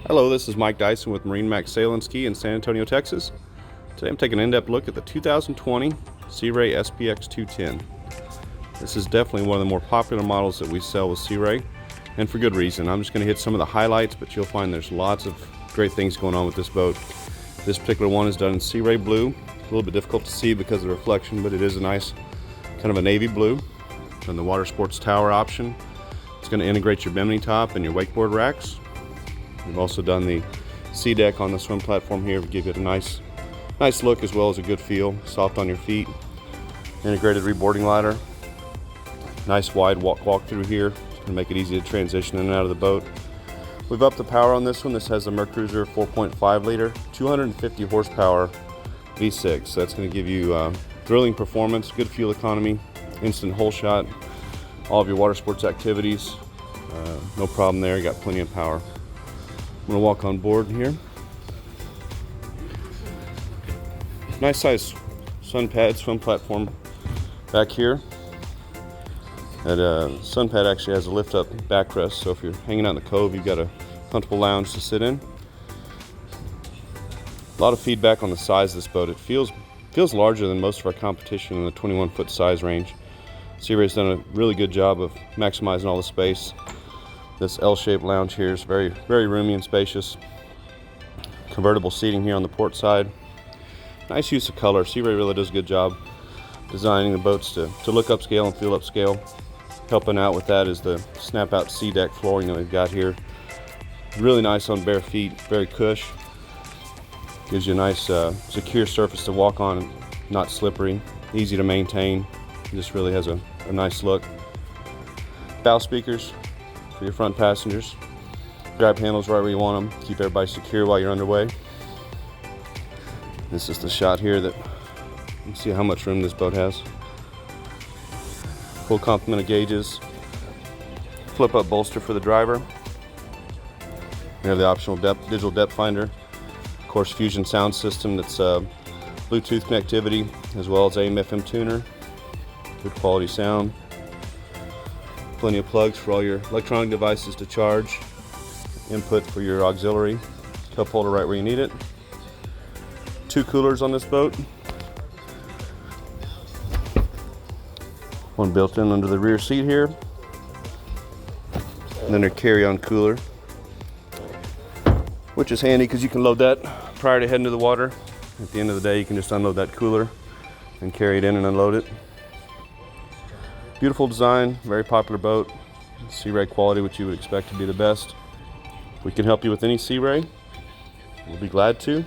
Hello, this is Mike Dyson with Marine Max Sail and Ski in San Antonio, Texas. Today I'm taking an in-depth look at the 2020 Sea Ray SPX 210. This is definitely one of the more popular models that we sell with Sea Ray, and for good reason. I'm just going to hit some of the highlights, but you'll find there's lots of great things going on with this boat. This particular one is done in Sea Ray blue. A little bit difficult to see because of the reflection, but it is a nice kind of a navy blue. And the watersports tower option. It's going to integrate your bimini top and your wakeboard racks. We've also done the SeaDek on the swim platform here to give it a nice look as well as a good feel, soft on your feet. Integrated reboarding ladder. Nice wide walk through here to make it easy to transition in and out of the boat. We've upped the power on this one. This has a Mercruiser 4.5 liter, 250 horsepower V6. So that's going to give you thrilling performance, good fuel economy, instant hole shot, all of your water sports activities. No problem there, you got plenty of power. I'm going to walk on board here. Nice size sun pad, swim platform back here. That sun pad actually has a lift up backrest, so if you're hanging out in the cove, you've got a comfortable lounge to sit in. A lot of feedback on the size of this boat. It feels larger than most of our competition in the 21-foot size range. Sea Ray's done a really good job of maximizing all the space. This L-shaped lounge here is very roomy and spacious. Convertible seating here on the port side. Nice use of color. Sea Ray really does a good job designing the boats to look upscale and feel upscale. Helping out with that is the snap-out SeaDek flooring that we've got here. Really nice on bare feet, very cush. Gives you a nice secure surface to walk on, not slippery, easy to maintain. It just really has a nice look. Bow speakers for your front passengers. Grab handles right where you want them. Keep everybody secure while you're underway. This is the shot here that you can see how much room this boat has. Full complement of gauges. Flip up bolster for the driver. We have the optional digital depth finder. Of course, Fusion sound system that's Bluetooth connectivity as well as AM/FM tuner. Good quality sound. Plenty of plugs for all your electronic devices to charge. Input for your auxiliary. Cup holder right where you need it. 2 coolers on this boat. One built in under the rear seat here. And then a carry-on cooler, which is handy because you can load that prior to heading to the water. At the end of the day, you can just unload that cooler and carry it in and unload it. Beautiful design, very popular boat. Sea Ray quality, which you would expect to be the best. We can help you with any Sea Ray. We'll be glad to.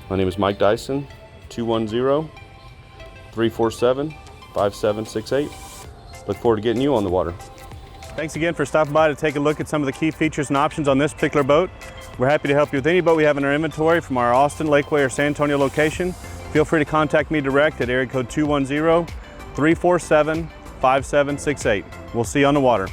My name is Mike Dyson, 210-347-5768. Look forward to getting you on the water. Thanks again for stopping by to take a look at some of the key features and options on this particular boat. We're happy to help you with any boat we have in our inventory from our Austin, Lakeway, or San Antonio location. Feel free to contact me direct at area code 210-347-5768. We'll see you on the water.